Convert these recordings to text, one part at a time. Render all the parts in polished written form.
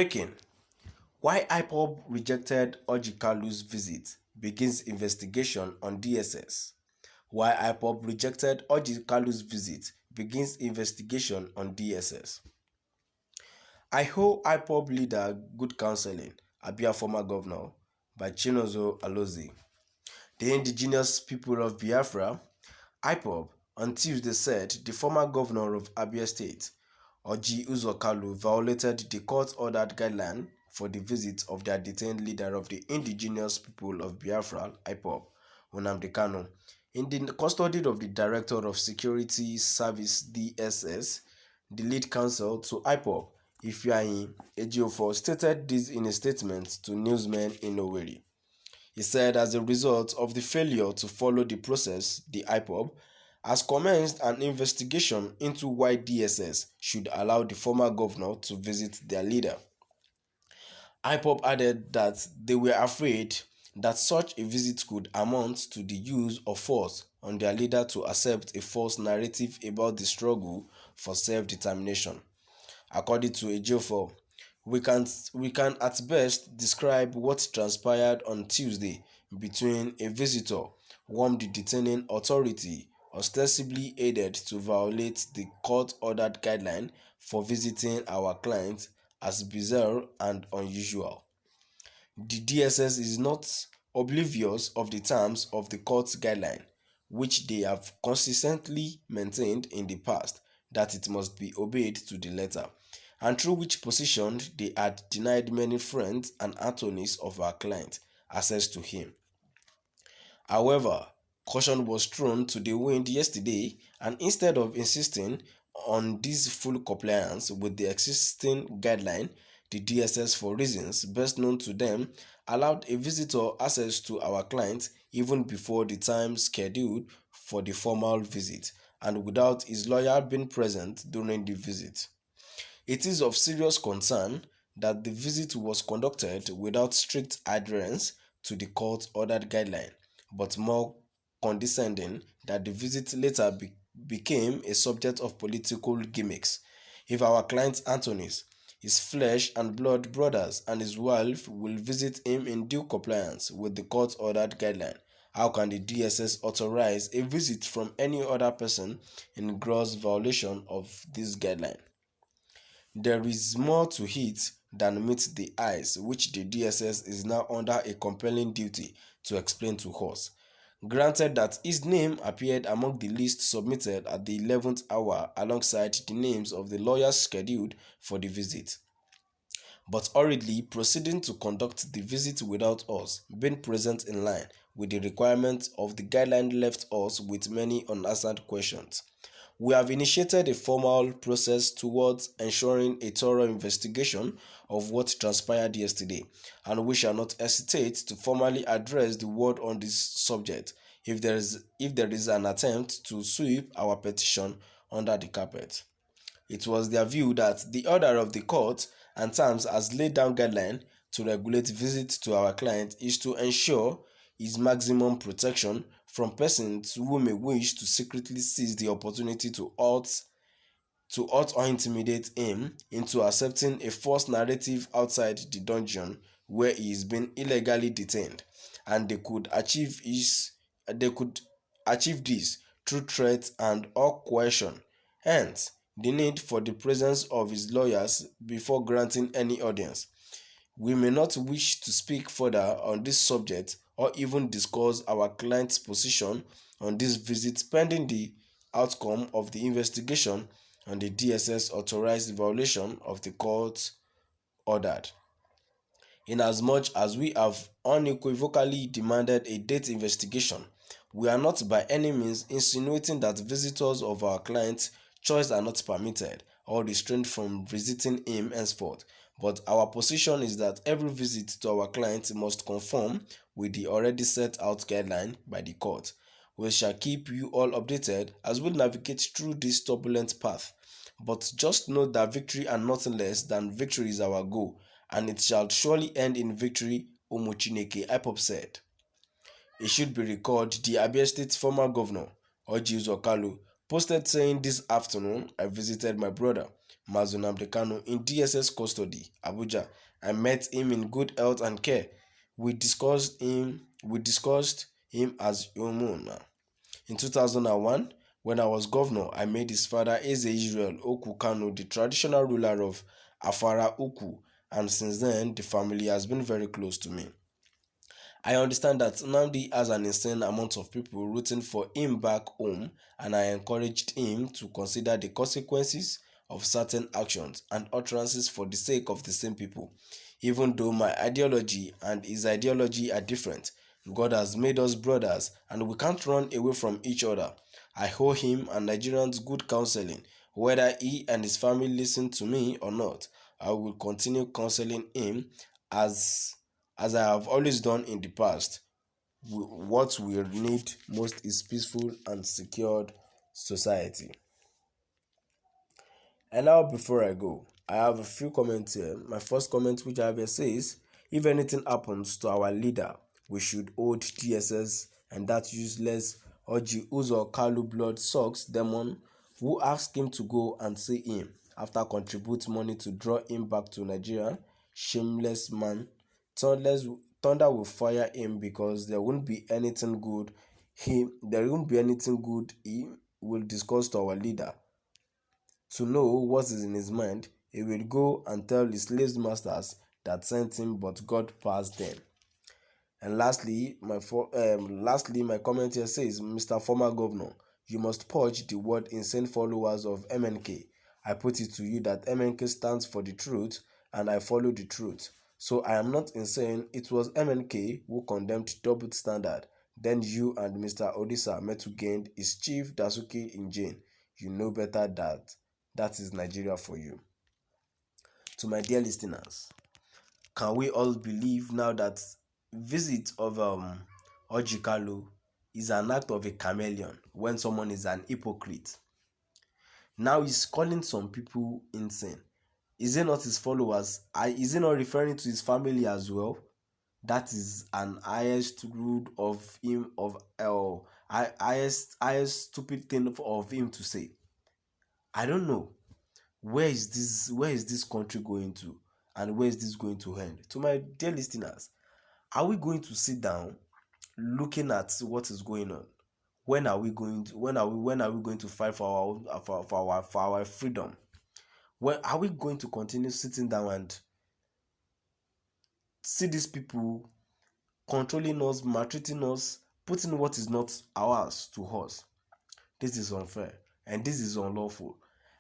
Breaking: Why Ipob rejected Kanu's visit begins investigation on DSS. Why Ipob rejected Kanu's visit begins investigation on DSS. I owe Ipob leader good counseling, Abia former governor, by Chinozo Alozie. The indigenous people of Biafra, Ipob, on Tuesday said the former governor of Abia State, Orji Uzor Kalu, violated the court-ordered guideline for the visit of their detained leader of the indigenous people of Biafra, Ipob, Nnamdi Kanu, in the custody of the Director of Security Service DSS. The lead counsel to Ipob, Ifeanyi Ejiofor, stated this in a statement to newsmen in Owerri. He said as a result of the failure to follow the process, the Ipob has commenced an investigation into why DSS should allow the former governor to visit their leader. Ipob added that they were afraid that such a visit could amount to the use of force on their leader to accept a false narrative about the struggle for self-determination. According to Ejiofor, we can at best describe what transpired on Tuesday between a visitor whom the detaining authority ostensibly aided to violate the court-ordered guideline for visiting our client as bizarre and unusual. The DSS is not oblivious of the terms of the court's guideline, which they have consistently maintained in the past that it must be obeyed to the letter, and through which position they had denied many friends and attorneys of our client access to him. However, caution was thrown to the wind yesterday, and instead of insisting on this full compliance with the existing guideline, the DSS, for reasons best known to them, allowed a visitor access to our client even before the time scheduled for the formal visit, and without his lawyer being present during the visit. It is of serious concern that the visit was conducted without strict adherence to the court-ordered guideline, but more condescending that the visit later became a subject of political gimmicks. If our client Anthony's, his flesh and blood brothers and his wife will visit him in due compliance with the court-ordered guideline, how can the DSS authorize a visit from any other person in gross violation of this guideline? There is more to it than meets the eyes, which the DSS is now under a compelling duty to explain to us. Granted that his name appeared among the list submitted at the 11th hour alongside the names of the lawyers scheduled for the visit, but hurriedly proceeding to conduct the visit without us being present in line with the requirements of the guideline left us with many unanswered questions. We have initiated a formal process towards ensuring a thorough investigation of what transpired yesterday, and we shall not hesitate to formally address the world on this subject if there is an attempt to sweep our petition under the carpet. It was their view that the order of the court and terms as laid down guideline to regulate visits to our client is to ensure his maximum protection from persons who may wish to secretly seize the opportunity to hurt or intimidate him into accepting a false narrative outside the dungeon where he is being illegally detained, and they could achieve this through threat and or coercion. Hence, the need for the presence of his lawyers before granting any audience. We may not wish to speak further on this subject or even discuss our client's position on this visit pending the outcome of the investigation on the DSS authorized violation of the court ordered. Inasmuch as we have unequivocally demanded a date investigation, we are not by any means insinuating that visitors of our client's choice are not permitted or restrained from visiting him henceforth, but our position is that every visit to our client must conform with the already set out guideline by the court. We shall keep you all updated as we navigate through this turbulent path, but just note that victory and nothing less than victory is our goal, and it shall surely end in victory, Chineke, Ipob said. It should be recalled the Abia State former governor, Orji Uzor Kalu, posted saying, "This afternoon, I visited my brother. Nnamdi Kanu in DSS custody, Abuja. I met him in good health and care. We discussed him as human. In 2001, when I was governor, I made his father Eze Israel Oku Kanu the traditional ruler of Afara Uku, and since then the family has been very close to me. I understand that Nnamdi has an insane amount of people rooting for him back home, and I encouraged him to consider the consequences of certain actions and utterances for the sake of the same people. Even though my ideology and his ideology are different, God has made us brothers and we can't run away from each other. I owe him and Nigerians good counseling. Whether he and his family listen to me or not, I will continue counseling him as as I have always done in the past. What we need most is peaceful and secured society. And now, before I go, I have a few comments here. My first comment, which I have here, says, if anything happens to our leader, we should hold DSS and that useless Oji Uzo Kalu blood sucks demon who asked him to go and see him after contribute money to draw him back to Nigeria. Shameless man. Thunder will fire him because there won't be anything good. He will discuss to our leader. To know what is in his mind, he will go and tell his slave masters that sent him, but God passed them. And lastly, my comment here says, Mr. Former Governor, you must purge the word insane followers of MNK. I put it to you that MNK stands for the truth, and I follow the truth. So I am not insane. It was MNK who condemned double standard. Then you and Mr. Odisa met to gain his chief Dasuki in jail. You know better that is Nigeria for you. To my dear listeners, can we all believe now that visit of Ojikalu is an act of a chameleon when someone is an hypocrite? Now he's calling some people insane. Is it not his followers? Is he not referring to his family as well? That is an highest rude of him highest stupid thing of him to say. I don't know. Where is this country going to, and where is this going to end? To my dear listeners, are we going to sit down looking at what is going on? When are we going to fight for our own, for our freedom? When are we going to continue sitting down and see these people controlling us, maltreating us, putting what is not ours to us? This is unfair and this is unlawful.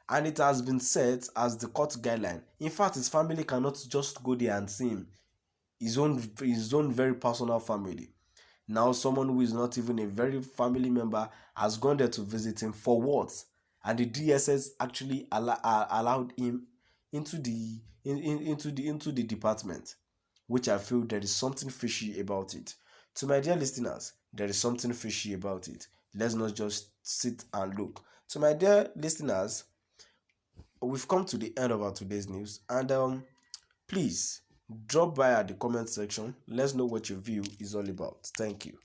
And it has been set as the court guideline. In fact, his family cannot just go there and see him. His own very personal family. Now, someone who is not even a very family member has gone there to visit him for what? And the DSS actually allowed him into the department, which I feel there is something fishy about it. To my dear listeners, there is something fishy about it. Let's not just sit and look. To my dear listeners, we've come to the end of our today's news, and please drop by at the comment section. Let's know what your view is all about. Thank you.